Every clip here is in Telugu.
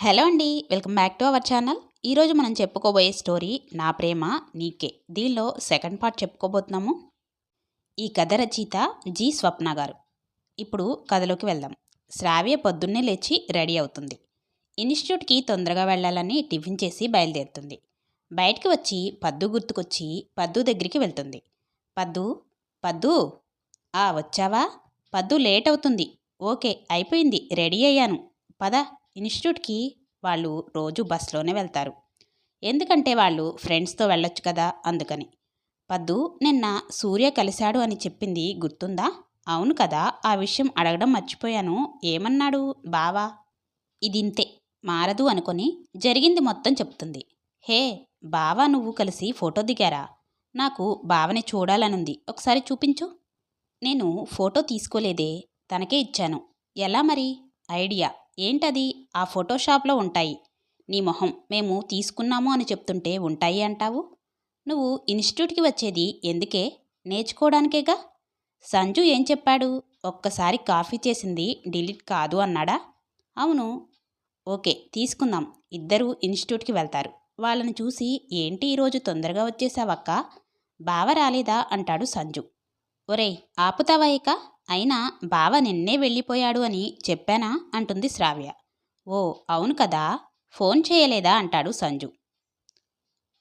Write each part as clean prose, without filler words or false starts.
హలో అండి, welcome back to our channel. ఈరోజు మనం చెప్పుకోబోయే స్టోరీ నా ప్రేమ నీకే. దీనిలో సెకండ్ పార్ట్ చెప్పుకోబోతున్నాము. ఈ కథ రచయిత జి స్వప్న గారు. ఇప్పుడు కథలోకి వెళ్దాం. శ్రావ్య పొద్దున్నే లేచి రెడీ అవుతుంది. ఇన్స్టిట్యూట్కి తొందరగా వెళ్ళాలని టిఫిన్ చేసి బయలుదేరుతుంది. బయటికి వచ్చి పద్దు గుర్తుకొచ్చి పద్దు దగ్గరికి వెళ్తుంది. పద్దు పద్దు వచ్చావా? పద్దు లేట్ అవుతుంది. ఓకే, అయిపోయింది, రెడీ అయ్యాను, పద ఇన్స్టిట్యూట్కి. వాళ్ళు రోజు బస్లోనే వెళ్తారు, ఎందుకంటే వాళ్ళు ఫ్రెండ్స్తో వెళ్ళొచ్చు కదా, అందుకని. పద్దు, నిన్న సూర్య కలిశాడు అని చెప్పింది గుర్తుందా? అవును కదా, ఆ విషయం అడగడం మర్చిపోయాను. ఏమన్నాడు బావా? ఇదింతే, మారదు అనుకొని జరిగింది మొత్తం చెప్తుంది. హే బావా, నువ్వు కలిసి ఫోటో దిగారా? నాకు బావని చూడాలనుంది, ఒకసారి చూపించు. నేను ఫోటో తీసుకోలేదే, తనకే ఇచ్చాను. ఎలా మరి? ఐడియా ఏంటది? ఆ ఫోటోషాప్లో ఉంటాయి. నీ మొహం, మేము తీసుకున్నాము అని చెప్తుంటే ఉంటాయి అంటావు. నువ్వు ఇన్స్టిట్యూట్కి వచ్చేది ఎందుకే? నేర్చుకోవడానికేగా. సంజు ఏం చెప్పాడు? ఒక్కసారి కాఫీ చేసింది డిలీట్ కాదు అన్నాడా? అవును. ఓకే, తీసుకుందాం. ఇద్దరూ ఇన్స్టిట్యూట్కి వెళ్తారు. వాళ్ళని చూసి ఏంటి ఈరోజు తొందరగా వచ్చేసావక్క, బావ రాలేదా అంటాడు సంజు. ఒరేయ్ ఆపుతావా ఇక? అయినా బావ నిన్నే వెళ్ళిపోయాడు అని చెప్పానా అంటుంది శ్రావ్య. ఓ అవును కదా, ఫోన్ చేయలేదా అంటాడు సంజు.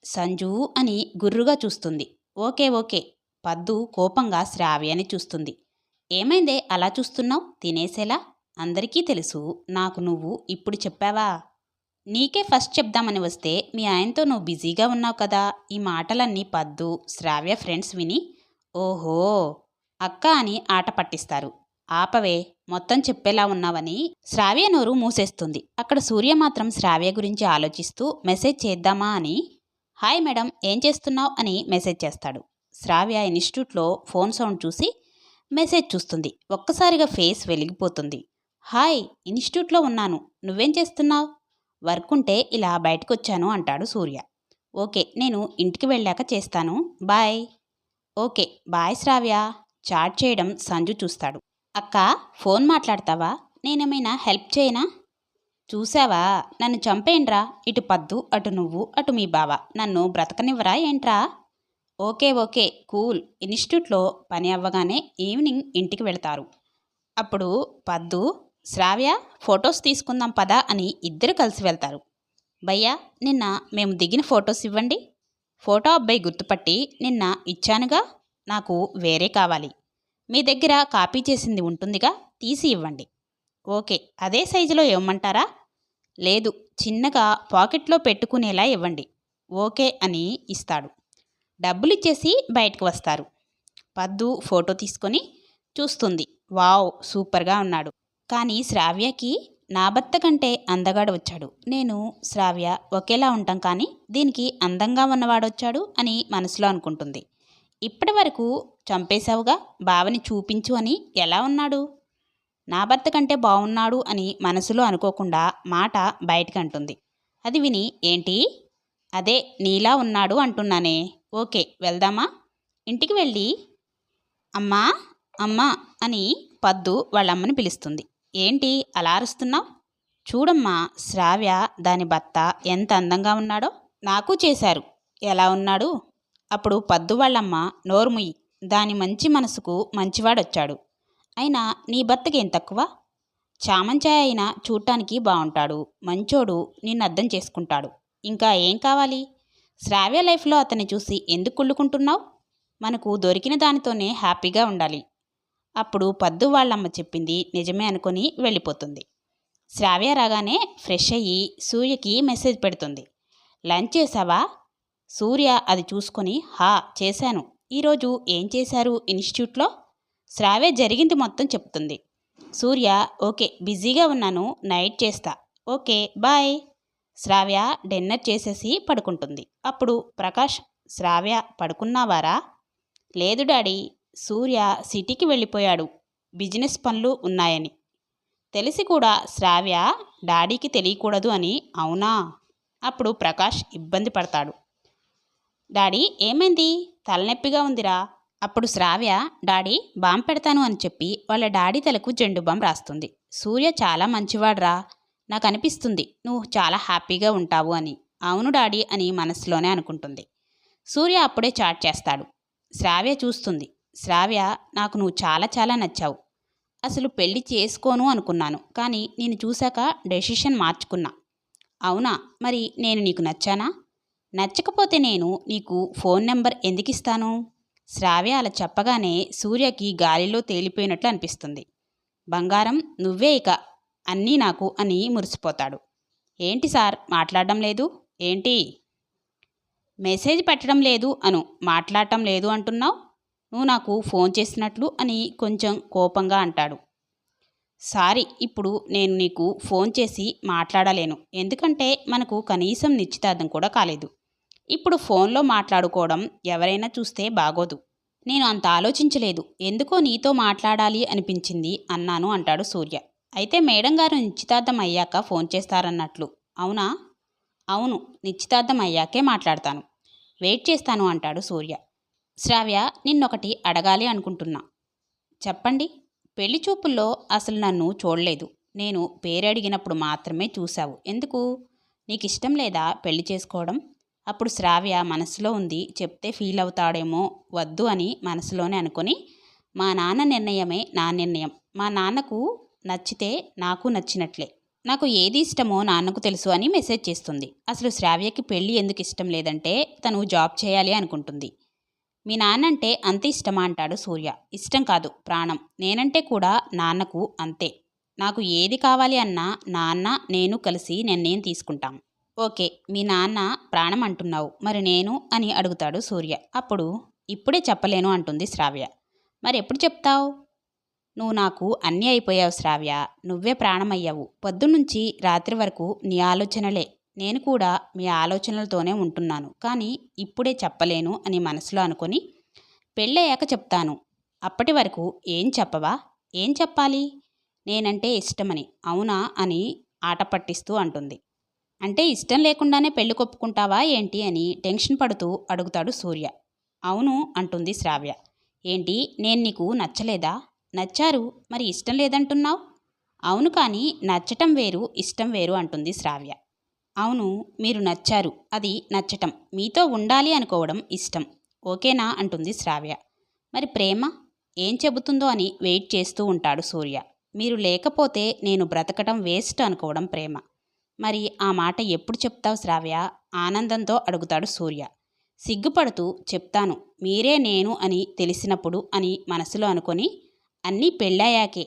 సంజు అని గుర్రుగా చూస్తుంది. Okay okay. పద్దు కోపంగా శ్రావ్యని చూస్తుంది. ఏమైందే అలా చూస్తున్నావు? తినేసేలా? అందరికీ తెలుసు, నాకు నువ్వు ఇప్పుడు చెప్పావా? నీకే ఫస్ట్ చెప్దామని వస్తే మీ ఆయనతో నువ్వు బిజీగా ఉన్నావు కదా. ఈ మాటలన్నీ పద్దు శ్రావ్య ఫ్రెండ్స్ విని ఓహో అక్క అని ఆట పట్టిస్తారు. ఆపవే, మొత్తం చెప్పేలా ఉన్నావని శ్రావ్య నోరు మూసేస్తుంది. అక్కడ సూర్య మాత్రం శ్రావ్య గురించి ఆలోచిస్తూ మెసేజ్ చేద్దామా అని, హాయ్ మేడం ఏం చేస్తున్నావు అని మెసేజ్ చేస్తాడు. శ్రావ్య ఇన్స్టిట్యూట్లో ఫోన్ సౌండ్ చూసి మెసేజ్ చూస్తుంది. ఒక్కసారిగా ఫేస్ వెలిగిపోతుంది. హాయ్, ఇన్స్టిట్యూట్లో ఉన్నాను, నువ్వేం చేస్తున్నావు? వర్క్ ఉంటే ఇలా బయటకొచ్చాను అంటాడు సూర్య. ఓకే, నేను ఇంటికి వెళ్ళాక చేస్తాను, బాయ్. ఓకే బాయ్ శ్రావ్య. చాట్ చేయడం సంజు చూస్తాడు. అక్క ఫోన్ మాట్లాడతావా? నేనేమైనా హెల్ప్ చేయనా? చూసావా, నన్ను చంపేయండ్రా. ఇటు పద్దు, అటు నువ్వు, అటు మీ బావ, నన్ను బ్రతకనివ్వరా ఏంట్రా? Okay okay cool. ఇన్స్టిట్యూట్లో పని అవ్వగానే ఈవినింగ్ ఇంటికి వెళతారు. అప్పుడు పద్దు, శ్రావ్య ఫొటోస్ తీసుకుందాం పదా అని ఇద్దరు కలిసి వెళ్తారు. భయ్యా, నిన్న మేము దిగిన ఫొటోస్ ఇవ్వండి. ఫోటో అబ్బాయి గుర్తుపట్టి, నిన్న ఇచ్చానుగా, నాకు వేరే కావాలి. మీ దగ్గర కాపీ చేసింది ఉంటుందిగా, తీసి ఇవ్వండి. ఓకే, అదే సైజులో ఇవ్వమంటారా? లేదు, చిన్నగా పాకెట్లో పెట్టుకునేలా ఇవ్వండి. ఓకే అని ఇస్తాడు. డబ్బులిచ్చేసి బయటకు వస్తారు. పద్దు ఫోటో తీసుకొని చూస్తుంది. వావ్, సూపర్గా ఉన్నాడు. కానీ శ్రావ్యకి నా భర్త కంటే అందగాడు వచ్చాడు, నేను శ్రావ్య ఒకేలా ఉంటాం, కానీ దీనికి అందంగా ఉన్నవాడొచ్చాడు అని మనసులో అనుకుంటుంది. ఇప్పటి వరకు చంపేశావుగా, బావని చూపించు అని. ఎలా ఉన్నాడు? నా భర్త కంటే బాగున్నాడు అని మనసులో అనుకోకుండా మాట బయటకంటుంది. అది విని ఏంటి? అదే నీలా ఉన్నాడు అంటున్నానే. ఓకే వెళ్దామా? ఇంటికి వెళ్ళి అమ్మా అమ్మా అని పద్దు వాళ్ళమ్మని పిలుస్తుంది. ఏంటి అలా అరుస్తున్నావు? చూడమ్మా, శ్రావ్య దాని భర్త ఎంత అందంగా ఉన్నాడో. నాకు చేశారు, ఎలా ఉన్నాడు? అప్పుడు పద్దు వాళ్ళమ్మ, నోరుముయ్యి, దాని మంచి మనసుకు మంచివాడొచ్చాడు. అయినా నీ భర్తకి ఏం తక్కువ? చామంచాయ అయినా చూడటానికి బాగుంటాడు, మంచోడు, నిన్ను అర్థం చేసుకుంటాడు. ఇంకా ఏం కావాలి? శ్రావ్య లైఫ్లో అతన్ని చూసి ఎందుకు కుళ్ళుకుంటున్నావు? మనకు దొరికిన దానితోనే హ్యాపీగా ఉండాలి. అప్పుడు పద్దు వాళ్ళమ్మ చెప్పింది నిజమే అనుకొని వెళ్ళిపోతుంది. శ్రావ్య రాగానే ఫ్రెష్ అయ్యి సూర్యకి మెసేజ్ పెడుతుంది. లంచ్ చేసావా? సూర్య అది చూసుకొని హా చేశాను. ఈరోజు ఏం చేశారు ఇన్స్టిట్యూట్లో? శ్రావ్య జరిగింది మొత్తం చెప్తుంది. సూర్య ఓకే బిజీగా ఉన్నాను, నైట్ చేస్తా. Okay bye. శ్రావ్య డిన్నర్ చేసేసి పడుకుంటుంది. అప్పుడు ప్రకాష్, శ్రావ్య పడుకున్నావారా? లేదు డాడీ, సూర్య సిటీకి వెళ్ళిపోయాడు, బిజినెస్ పనులు ఉన్నాయని. తెలిసి కూడా శ్రావ్య డాడీకి తెలియకూడదు అని. అవునా? అప్పుడు ప్రకాష్ ఇబ్బంది పడతాడు. డాడీ ఏమైంది? తలనొప్పిగా ఉందిరా. అప్పుడు శ్రావ్య డాడీ బాంబు పెడతాను అని చెప్పి వాళ్ళ డాడీ తలకు జెండు బాంబు రాస్తుంది. సూర్య చాలా మంచివాడ్రా, నాకు అనిపిస్తుంది నువ్వు చాలా హ్యాపీగా ఉంటావు అని. అవును డాడీ అని మనసులోనే అనుకుంటుంది. సూర్య అప్పుడే చాట్ చేస్తాడు. శ్రావ్య చూస్తుంది. శ్రావ్య, నాకు నువ్వు చాలా చాలా నచ్చావు. అసలు పెళ్లి చేసుకోను అనుకున్నాను, కానీ నేను చూశాక డెసిషన్ మార్చుకున్నా. అవునా? మరి నేను నీకు నచ్చానా? నచ్చకపోతే నేను నీకు ఫోన్ నెంబర్ ఎందుకిస్తాను? శ్రావ్య అలా చెప్పగానే సూర్యకి గాలిలో తేలిపోయినట్లు అనిపిస్తుంది. బంగారం, నువ్వే ఇక అన్నీ నాకు అని మురిసిపోతాడు. ఏంటి సార్ మాట్లాడడం లేదు? ఏంటి? మెసేజ్ పెట్టడం లేదు అను, మాట్లాడటం లేదు అంటున్నావు. నువ్వు నాకు ఫోన్ చేసినట్లు అని కొంచెం కోపంగా అంటాడు. సారీ, ఇప్పుడు నేను నీకు ఫోన్ చేసి మాట్లాడలేను. ఎందుకంటే మనకు కనీసం నిశ్చితార్థం కూడా కాలేదు. ఇప్పుడు ఫోన్లో మాట్లాడుకోవడం ఎవరైనా చూస్తే బాగోదు. నేను అంత ఆలోచించలేదు, ఎందుకో నీతో మాట్లాడాలి అనిపించింది అన్నాను అంటాడు సూర్య. అయితే మేడం గారు నిశ్చితార్థం అయ్యాక ఫోన్ చేస్తారన్నట్లు, అవునా? అవును, నిశ్చితార్థం అయ్యాకే మాట్లాడతాను. వెయిట్ చేస్తాను అంటాడు సూర్య. శ్రావ్య, నిన్నొకటి అడగాలి అనుకుంటున్నా. చెప్పండి. పెళ్లి చూపుల్లో అసలు నన్ను చూడలేదు. నేను పేరడిగినప్పుడు మాత్రమే చూశావు. ఎందుకు? నీకు ఇష్టం లేదా పెళ్లి చేసుకోవడం? అప్పుడు శ్రావ్య మనసులో ఉంది, చెప్తే ఫీల్ అవుతాడేమో, వద్దు అని మనసులోనే అనుకొని, మా నాన్న నిర్ణయమే నా నిర్ణయం. మా నాన్నకు నచ్చితే నాకు నచ్చినట్లే. నాకు ఏది ఇష్టమో నాన్నకు తెలుసు అని మెసేజ్ చేస్తుంది. అసలు శ్రావ్యకి పెళ్లి ఎందుకు ఇష్టం లేదంటే తను జాబ్ చేయాలి అనుకుంటుంది. మీ నాన్నంటే అంత ఇష్టమా అంటాడు సూర్య. ఇష్టం కాదు, ప్రాణం. నేనంటే కూడా నాన్నకు అంతే. నాకు ఏది కావాలి అన్నా నాన్న నేను కలిసి నిర్ణయం తీసుకుంటాం. ఓకే, మీ నాన్న ప్రాణం అంటున్నావు, మరి నేను అని అడుగుతాడు సూర్య. అప్పుడు ఇప్పుడే చెప్పలేను అంటుంది శ్రావ్య. మరి ఎప్పుడు చెప్తావు? నువ్వు నాకు అన్నీ అయిపోయావు శ్రావ్య. నువ్వే ప్రాణమయ్యావు. పొద్దున్నుంచి రాత్రి వరకు నీ ఆలోచనలే. నేను కూడా మీ ఆలోచనలతోనే ఉంటున్నాను, కానీ ఇప్పుడే చెప్పలేను అని మనసులో అనుకొని, పెళ్ళయ్యాక చెప్తాను. అప్పటి వరకు ఏం చెప్పవా? ఏం చెప్పాలి? నేనంటే ఇష్టమని. అవునా అని ఆట పట్టిస్తూ అంటుంది. అంటే ఇష్టం లేకుండానే పెళ్లి కొప్పుకుంటావా ఏంటి అని టెన్షన్ పడుతూ అడుగుతాడు సూర్య. అవును అంటుంది శ్రావ్య. ఏంటి, నేను నీకు నచ్చలేదా? నచ్చారు, మరి ఇష్టం లేదంటున్నావు? అవును, కానీ నచ్చటం వేరు, ఇష్టం వేరు అంటుంది శ్రావ్య. అవును, మీరు నచ్చారు, అది నచ్చటం. మీతో ఉండాలి అనుకోవడం ఇష్టం. ఓకేనా అంటుంది శ్రావ్య. మరి ప్రేమ ఏం చెబుతుందో అని వెయిట్ చేస్తూ ఉంటాడు సూర్య. మీరు లేకపోతే నేను బ్రతకడం వేస్ట్ అనుకోవడం ప్రేమ. మరి ఆ మాట ఎప్పుడు చెప్తావు శ్రావ్య? ఆనందంతో అడుగుతాడు సూర్య. సిగ్గుపడుతూ చెప్తాను, మీరే నేను అని తెలిసినప్పుడు అని మనసులో అనుకొని, అన్నీ పెళ్ళయ్యాకే.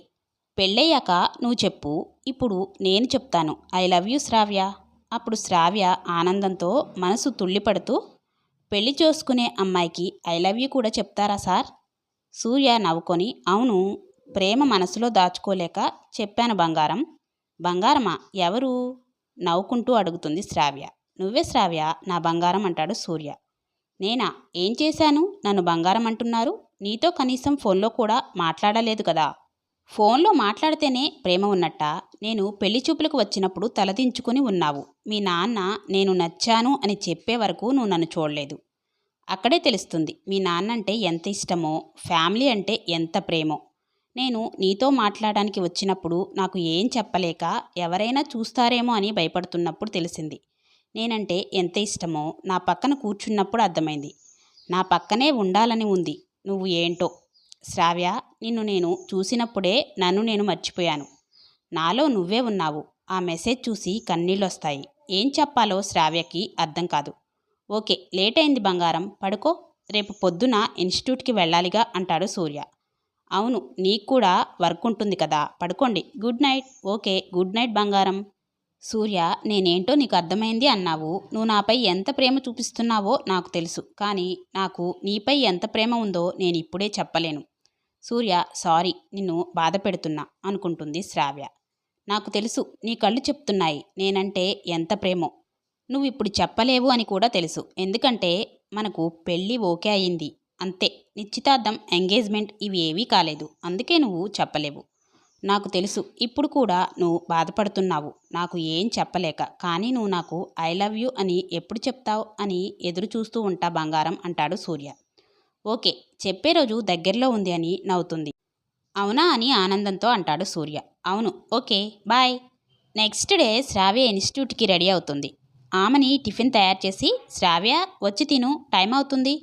పెళ్ళయ్యాక నువ్వు చెప్పు, ఇప్పుడు నేను చెప్తాను. ఐ లవ్ యూ శ్రావ్య. అప్పుడు శ్రావ్య ఆనందంతో మనసు తుళ్ళిపడుతూ, పెళ్లి చేసుకునే అమ్మాయికి ఐ లవ్ యూ కూడా చెప్తారా సార్? సూర్య నవ్వుకొని, అవును, ప్రేమ మనసులో దాచుకోలేక చెప్పాను బంగారం. బంగారమా? ఎవరు? నవ్వుకుంటూ అడుగుతుంది శ్రావ్య. నువ్వే శ్రావ్య, నా బంగారం అంటాడు సూర్య. నేనా? ఏం చేశాను నన్ను బంగారం అంటున్నారు? నీతో కనీసం ఫోన్లో కూడా మాట్లాడలేదు కదా. ఫోన్లో మాట్లాడితేనే ప్రేమ ఉన్నట్టా? నేను పెళ్లి చూపులకు వచ్చినప్పుడు తలదించుకుని ఉన్నావు. మీ నాన్న నేను నచ్చాను అని చెప్పే వరకు నువ్వు నన్ను చూడలేదు. అక్కడే తెలుస్తుంది మీ నాన్నంటే ఎంత ఇష్టమో, ఫ్యామిలీ అంటే ఎంత ప్రేమో. నేను నీతో మాట్లాడడానికి వచ్చినప్పుడు నాకు ఏం చెప్పలేక ఎవరైనా చూస్తారేమో అని భయపడుతున్నప్పుడు తెలిసింది నేనంటే ఎంత ఇష్టమో. నా పక్కన కూర్చున్నప్పుడు అర్థమైంది. నా పక్కనే ఉండాలని ఉంది. నువ్వు ఏంటో శ్రావ్య, నిన్ను నేను చూసినప్పుడే నన్ను నేను మర్చిపోయాను. నాలో నువ్వే ఉన్నావు. ఆ మెసేజ్ చూసి కన్నీళ్ళొస్తాయి. ఏం చెప్పాలో శ్రావ్యకి అర్థం కాదు. ఓకే, లేట్ అయింది బంగారం, పడుకో. రేపు పొద్దున ఇన్స్టిట్యూట్కి వెళ్ళాలిగా అంటాడు సూర్య. అవును, నీకు కూడా వర్క్ ఉంటుంది కదా, పడుకోండి. Good night. Okay, good night బంగారం. సూర్య, నేనేంటో నీకు అర్థమైంది అన్నావు. నువ్వు నాపై ఎంత ప్రేమ చూపిస్తున్నావో నాకు తెలుసు, కానీ నాకు నీపై ఎంత ప్రేమ ఉందో నేను ఇప్పుడే చెప్పలేను. సూర్య, సారీ, నిన్ను బాధ పెడుతున్నా అనుకుంటుంది శ్రావ్య. నాకు తెలుసు, నీ కళ్ళు చెప్తున్నాయి నేనంటే ఎంత ప్రేమో. నువ్వు ఇప్పుడు చెప్పలేవు అని కూడా తెలుసు, ఎందుకంటే మనకు పెళ్ళి ఓకే అయింది అంతే. నిశ్చితార్థం, ఎంగేజ్మెంట్ ఇవి ఏవీ కాలేదు, అందుకే నువ్వు చెప్పలేవు. నాకు తెలుసు, ఇప్పుడు కూడా నువ్వు బాధపడుతున్నావు నాకు ఏం చెప్పలేక. కానీ నువ్వు నాకు ఐ లవ్ యూ అని ఎప్పుడు చెప్తావు అని ఎదురు చూస్తూ ఉంటా బంగారం అంటాడు సూర్య. ఓకే, చెప్పే రోజు దగ్గరలో ఉంది అని నవ్వుతుంది. అవునా అని ఆనందంతో అంటాడు సూర్య. అవును, ఓకే, బాయ్. నెక్స్ట్ డే శ్రావ్య ఇన్స్టిట్యూట్కి రెడీ అవుతుంది. ఆమెని టిఫిన్ తయారు చేసి, శ్రావ్య వచ్చి తిను, టైం అవుతుంది.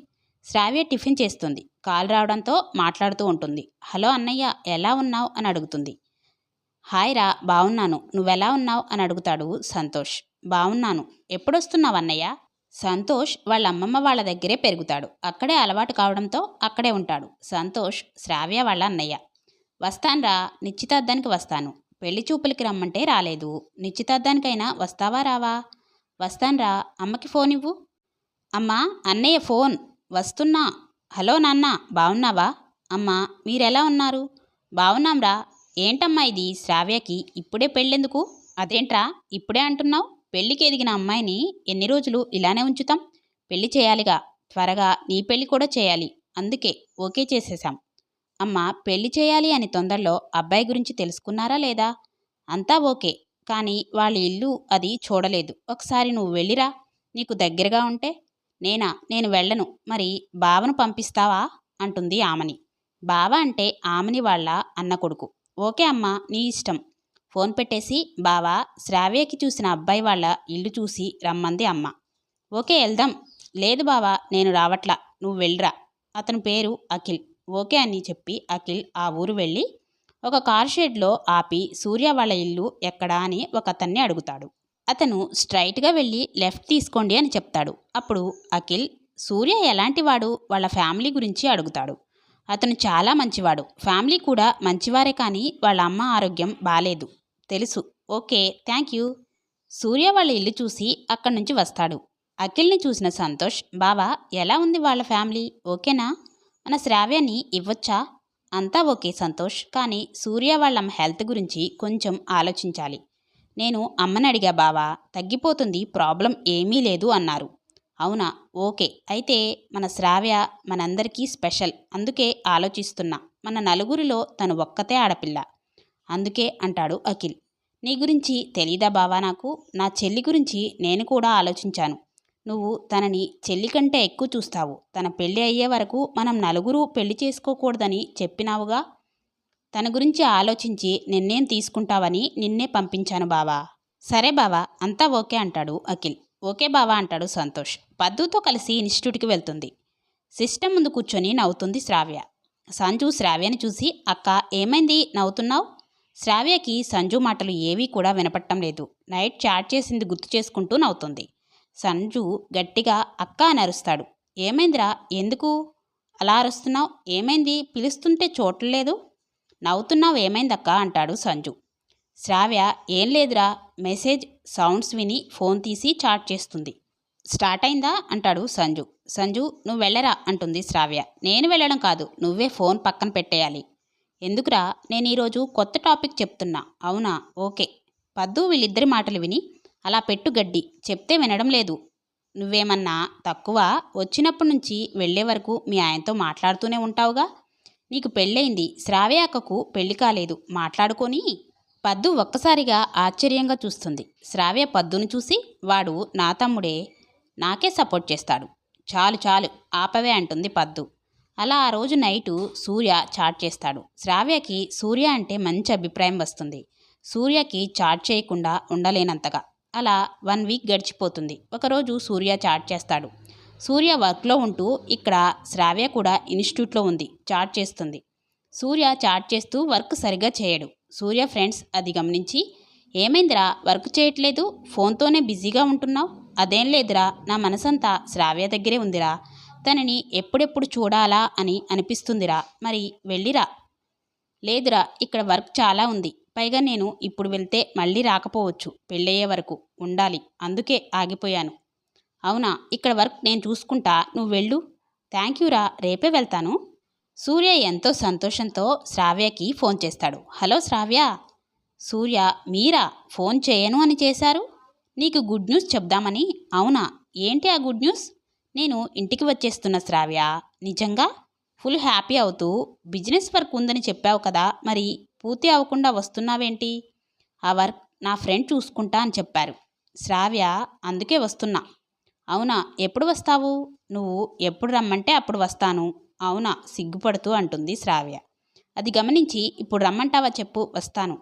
శ్రావ్య టిఫిన్ చేస్తుంది. కాల్ రావడంతో మాట్లాడుతూ ఉంటుంది. హలో అన్నయ్య, ఎలా ఉన్నావు అని అడుగుతుంది. హాయ్ రా, బాగున్నాను, నువ్వెలా ఉన్నావు అని అడుగుతాడు సంతోష్. బాగున్నాను. ఎప్పుడొస్తున్నావు అన్నయ్య? సంతోష్ వాళ్ళ అమ్మమ్మ వాళ్ళ దగ్గరే పెరుగుతాడు. అక్కడే అలవాటు కావడంతో అక్కడే ఉంటాడు. సంతోష్ శ్రావ్య వాళ్ళ అన్నయ్య. వస్తాన్రా, నిశ్చితార్థానికి వస్తాను. పెళ్లి చూపులకి రమ్మంటే రాలేదు. నిశ్చితార్థానికైనా వస్తావా రావా? వస్తాన్రా, అమ్మకి ఫోన్ ఇవ్వు. అమ్మా, అన్నయ్య ఫోన్. వస్తున్నా. హలో నాన్న, బాగున్నావా? అమ్మా, మీరెలా ఉన్నారు? బాగున్నాంరా. ఏంటమ్మా ఇది, శ్రావ్యకి ఇప్పుడే పెళ్ళెందుకు? అదేంట్రా ఇప్పుడే అంటున్నావు? పెళ్ళికి ఎదిగిన అమ్మాయిని ఎన్ని రోజులు ఇలానే ఉంచుతాం? పెళ్లి చేయాలిగా, త్వరగా నీ పెళ్లి కూడా చేయాలి. అందుకే ఓకే చేసేశాం. అమ్మా, పెళ్లి చేయాలి అని తొందరలో అబ్బాయి గురించి తెలుసుకున్నారా లేదా? అంతా ఓకే, కానీ వాళ్ళ ఇల్లు అది చూడలేదు. ఒకసారి నువ్వు వెళ్ళిరా, నీకు దగ్గరగా ఉంటే. నేను వెళ్ళను. మరి బావను పంపిస్తావా అంటుంది ఆమని. బావ అంటే ఆమని వాళ్ళ అన్న కొడుకు. ఓకే అమ్మా, నీ ఇష్టం. ఫోన్ పెట్టేసి, బావా, శ్రావ్యకి చూసిన అబ్బాయి వాళ్ళ ఇల్లు చూసి రమ్మంది అమ్మ. ఓకే, వెళ్దాం. లేదు బావా, నేను రావట్లా, నువ్వు వెళ్ళిరా. అతని పేరు అఖిల్. ఓకే అని చెప్పి అఖిల్ ఆ ఊరు వెళ్ళి ఒక కార్ షెడ్లో ఆపి సూర్య వాళ్ళ ఇల్లు ఎక్కడా అని ఒక అతన్ని అడుగుతాడు. అతను స్ట్రైట్గా వెళ్ళి లెఫ్ట్ తీసుకోండి అని చెప్తాడు. అప్పుడు అఖిల్ సూర్య ఎలాంటివాడు, వాళ్ళ ఫ్యామిలీ గురించి అడుగుతాడు. అతను చాలా మంచివాడు, ఫ్యామిలీ కూడా మంచివారే, కానీ వాళ్ళ అమ్మ ఆరోగ్యం బాలేదు. తెలుసు. Okay, thank you. సూర్య వాళ్ళ ఇల్లు చూసి అక్కడి నుంచి వస్తాడు. అఖిల్ని చూసిన సంతోష్, బావా, ఎలా ఉంది వాళ్ళ ఫ్యామిలీ, ఓకేనా? మన శ్రావ్యాన్ని ఇవ్వచ్చా? అంతా ఓకే సంతోష్, కానీ సూర్య వాళ్ళ హెల్త్ గురించి కొంచెం ఆలోచించాలి. నేను అమ్మని అడిగా బావా, తగ్గిపోతుంది, ప్రాబ్లం ఏమీ లేదు అన్నారు. అవునా, ఓకే. అయితే మన శ్రావ్య మనందరికీ స్పెషల్, అందుకే ఆలోచిస్తున్నా. మన నలుగురిలో తను ఒక్కతే ఆడపిల్ల, అందుకే అంటాడు అఖిల్. నీ గురించి తెలీదా బావా నాకు? నా చెల్లి గురించి నేను కూడా ఆలోచించాను. నువ్వు తనని చెల్లి కంటే ఎక్కువ చూస్తావు. తన పెళ్ళి అయ్యే వరకు మనం నలుగురు పెళ్లి చేసుకోకూడదని చెప్పినావుగా. తన గురించి ఆలోచించి నిర్ణయం తీసుకుంటావని నిన్నే పంపించాను బావా. సరే బావా, అంతా ఓకే అంటాడు అఖిల్. ఓకే బావా అంటాడు సంతోష్. పద్దుతో కలిసి ఇన్స్టిట్యూట్కి వెళ్తుంది. సిస్టమ్ ముందు కూర్చొని నవ్వుతుంది శ్రావ్య. సంజు శ్రావ్యని చూసి, అక్క, ఏమైంది నవ్వుతున్నావు? శ్రావ్యకి సంజు మాటలు ఏవీ కూడా వినపట్టం లేదు. నైట్ చాట్ చేసింది గుర్తు చేసుకుంటూ నవ్వుతుంది. సంజు గట్టిగా అక్క అని అరుస్తాడు. ఏమైందిరా, ఎందుకు అలా అరుస్తున్నావు? ఏమైంది, పిలుస్తుంటే చూడలేదు? నవ్వుతున్నావు, ఏమైందక్క అంటాడు సంజు. శ్రావ్య, ఏం లేదురా, మెసేజ్ సౌండ్స్ విని ఫోన్ తీసి చాట్ చేస్తుంది. స్టార్ట్ అయిందా అంటాడు సంజు. సంజు, నువ్వు వెళ్ళరా అంటుంది శ్రావ్య. నేను వెళ్ళడం కాదు, నువ్వే ఫోన్ పక్కన పెట్టేయాలి. ఎందుకురా? నేను ఈరోజు కొత్త టాపిక్ చెప్తున్నా. అవునా, ఓకే. పద్దు వీళ్ళిద్దరి మాటలు విని, అలా పెట్టు గడ్డి, చెప్తే వినడం లేదు. నువ్వేమన్నా తక్కువ? వచ్చినప్పటి నుంచి వెళ్ళే వరకు మీ ఆయనతో మాట్లాడుతూనే ఉంటావుగా. నీకు పెళ్ళయింది, శ్రావ్య అక్కకు పెళ్లి కాలేదు, మాట్లాడుకొని. పద్దు ఒక్కసారిగా ఆశ్చర్యంగా చూస్తుంది. శ్రావ్య పద్దును చూసి, వాడు నా తమ్ముడే, నాకే సపోర్ట్ చేస్తాడు. చాలు చాలు ఆపవే అంటుంది పద్దు. అలా ఆ రోజు నైటు సూర్య చాట్ చేస్తాడు. శ్రావ్యకి సూర్య అంటే మంచి అభిప్రాయం వస్తుంది. సూర్యకి చాట్ చేయకుండా ఉండలేనంతగా. అలా 1 వీక్ గడిచిపోతుంది. ఒకరోజు సూర్య చాట్ చేస్తాడు. సూర్య వర్క్లో ఉంటూ ఇక్కడ శ్రావ్య కూడా ఇన్స్టిట్యూట్లో ఉంది, చాట్ చేస్తుంది. సూర్య చాట్ చేస్తూ వర్క్ సరిగ్గా చేయడు. సూర్య ఫ్రెండ్స్ అది గమనించి, ఏమైందిరా, వర్క్ చేయట్లేదు, ఫోన్తోనే బిజీగా ఉంటున్నావు? అదేం లేదురా, నా మనసంతా శ్రావ్య దగ్గరే ఉందిరా, తనని ఎప్పుడెప్పుడు చూడాలా అని అనిపిస్తుందిరా, మరి వెళ్ళిరా. లేదురా, ఇక్కడ వర్క్ చాలా ఉంది, పైగా నేను ఇప్పుడు వెళ్తే మళ్ళీ రాకపోవచ్చు, పెళ్ళయ్యే వరకు ఉండాలి, అందుకే ఆగిపోయాను. అవునా, ఇక్కడ వర్క్ నేను చూసుకుంటా, నువ్వు వెళ్ళు. థ్యాంక్ యూరా, రేపే వెళ్తాను. సూర్య ఎంతో సంతోషంతో శ్రావ్యకి ఫోన్ చేస్తాడు. హలో శ్రావ్య. సూర్య, మీరా? ఫోన్ చేయను అని చేశారు? నీకు గుడ్ న్యూస్ చెప్దామని. అవునా, ఏంటి ఆ గుడ్ న్యూస్? నేను ఇంటికి వచ్చేస్తున్న శ్రావ్య. నిజంగా? ఫుల్ హ్యాపీ అవుతూ, బిజినెస్ వర్క్ ఉందని చెప్పావు కదా, మరి పూర్తి అవ్వకుండా వస్తున్నావేంటి? ఆ వర్క్ నా ఫ్రెండ్ చూసుకుంటా అని చెప్పారు శ్రావ్య, అందుకే వస్తున్నా. అవునా, ఎప్పుడు వస్తావు? నువ్వు ఎప్పుడు రమ్మంటే అప్పుడు వస్తాను. అవునా, సిగ్గుపడుతూ అంటుంది శ్రావ్య. అది గమనించి, ఇప్పుడు రమ్మంటావా చెప్పు, వస్తాను.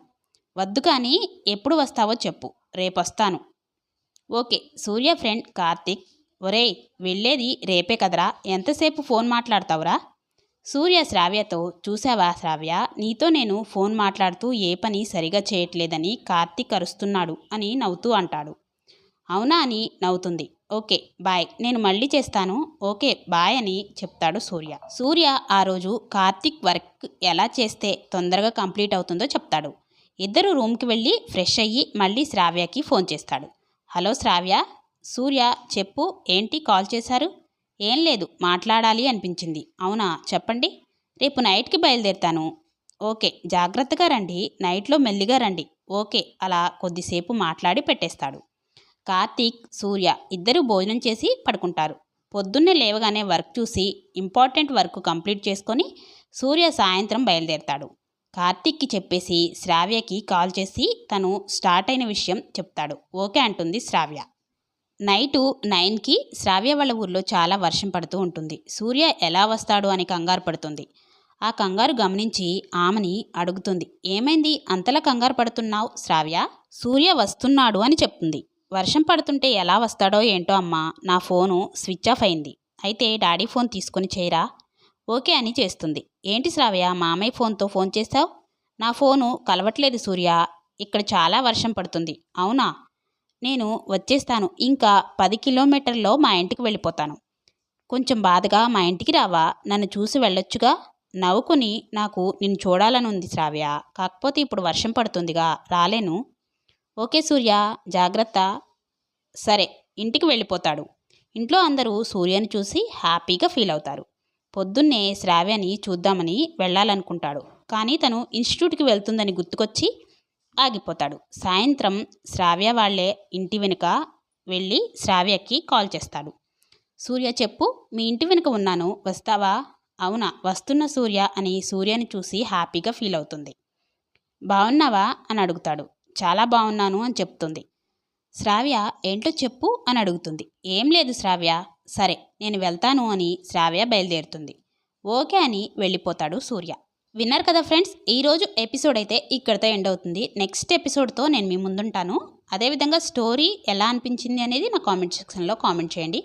వద్దు కానీ ఎప్పుడు వస్తావో చెప్పు, రేపొస్తాను. ఓకే. సూర్య ఫ్రెండ్ కార్తీక్, ఒరేయ్ వెళ్ళేది రేపే కదరా, ఎంతసేపు ఫోన్ మాట్లాడతావురా? సూర్య శ్రావ్యతో, చూసావా శ్రావ్య, నీతో నేను ఫోన్ మాట్లాడుతూ ఏ పని సరిగా చేయట్లేదని కార్తీక్ అరుస్తున్నాడు అని నవ్వుతూ అంటాడు. అవునా అని నవ్వుతుంది. ఓకే బాయ్, నేను మళ్ళీ చేస్తాను. ఓకే బాయ్ అని చెప్తాడు సూర్య. సూర్య ఆ రోజు కార్తీక్ వర్క్ ఎలా చేస్తే తొందరగా కంప్లీట్ అవుతుందో చెప్తాడు. ఇద్దరు రూమ్కి వెళ్ళి ఫ్రెష్ అయ్యి మళ్ళీ శ్రావ్యకి ఫోన్ చేస్తాడు. హలో శ్రావ్య. సూర్య, చెప్పు, ఏంటి కాల్ చేశారు? ఏం లేదు, మాట్లాడాలి అనిపించింది. అవునా, చెప్పండి. రేపు నైట్కి బయలుదేరుతాను. ఓకే, జాగ్రత్తగా రండి, నైట్లో మెల్లిగా రండి. ఓకే. అలా కొద్దిసేపు మాట్లాడి పెట్టేస్తాడు. కార్తీక్, సూర్య ఇద్దరూ భోజనం చేసి పడుకుంటారు. పొద్దున్నే లేవగానే వర్క్ చూసి ఇంపార్టెంట్ వర్క్ కంప్లీట్ చేసుకొని సూర్య సాయంత్రం బయలుదేరతాడు. కార్తీక్కి చెప్పేసి శ్రావ్యకి కాల్ చేసి తను స్టార్ట్ అయిన విషయం చెప్తాడు. ఓకే అంటుంది శ్రావ్య. నైటు 9కి శ్రావ్య వాళ్ళ ఊర్లో చాలా వర్షం పడుతూ ఉంటుంది. సూర్య ఎలా వస్తాడు అని కంగారు పడుతుంది. ఆ కంగారు గమనించి ఆమెని అడుగుతుంది. ఏమైంది, అంతలా కంగారు పడుతున్నావు శ్రావ్య? సూర్య వస్తున్నాడు అని చెప్తుంది. వర్షం పడుతుంటే ఎలా వస్తాడో ఏంటో అమ్మా, నా ఫోను స్విచ్ ఆఫ్ అయింది. అయితే డాడీ ఫోన్ తీసుకొని చేయరా? ఓకే అని చేస్తుంది. ఏంటి శ్రావ్య, మామయ్య ఫోన్తో ఫోన్ చేశావు? నా ఫోను కలవట్లేదు సూర్య, ఇక్కడ చాలా వర్షం పడుతుంది. అవునా, నేను వచ్చేస్తాను, ఇంకా 10 కిలోమీటర్లో మా ఇంటికి వెళ్ళిపోతాను. కొంచెం బాధగా మా ఇంటికి రావా, నన్ను చూసి వెళ్ళొచ్చుగా? నవ్వుకుని, నాకు నిన్ను చూడాలని ఉంది శ్రావ్య, కాకపోతే ఇప్పుడు వర్షం పడుతుందిగా, రాలేను. ఓకే సూర్య, జాగ్రత్త. సరే, ఇంటికి వెళ్ళిపోతాడు. ఇంట్లో అందరూ సూర్యని చూసి హ్యాపీగా ఫీల్ అవుతారు. పొద్దున్నే శ్రావ్యని చూద్దామని వెళ్ళాలనుకుంటాడు, కానీ తను ఇన్స్టిట్యూట్కి వెళ్తుందని గుర్తుకొచ్చి ఆగిపోతాడు. సాయంత్రం శ్రావ్య వాళ్లే ఇంటి వెనుక వెళ్ళి శ్రావ్యకి కాల్ చేస్తాడు. సూర్య, చెప్పు, మీ ఇంటి వెనుక ఉన్నాను, వస్తావా? అవునా, వస్తున్న సూర్య అని సూర్యని చూసి హ్యాపీగా ఫీల్ అవుతుంది. బాగున్నావా అని అడుగుతాడు. చాలా బాగున్నాను అని చెప్తుంది. శ్రావ్య, ఏంటో చెప్పు అని అడుగుతుంది. ఏం లేదు శ్రావ్య. సరే, నేను వెళ్తాను అని శ్రావ్య బయలుదేరుతుంది. ఓకే అని వెళ్ళిపోతాడు సూర్య. విన్నారు కదా ఫ్రెండ్స్, ఈరోజు ఎపిసోడ్ అయితే ఇక్కడితో ఎండ్ అవుతుంది. నెక్స్ట్ ఎపిసోడ్తో నేను మీ ముందుంటాను. అదేవిధంగా స్టోరీ ఎలా అనిపించింది అనేది నా కామెంట్ సెక్షన్లో కామెంట్ చేయండి.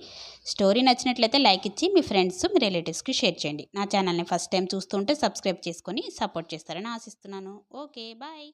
స్టోరీ నచ్చినట్లయితే లైక్ ఇచ్చి మీ ఫ్రెండ్స్, మీ రిలేటివ్స్కి షేర్ చేయండి. నా ఛానల్ని ఫస్ట్ టైం చూస్తుంటే సబ్స్క్రైబ్ చేసుకొని సపోర్ట్ చేస్తారని ఆశిస్తున్నాను. Okay bye.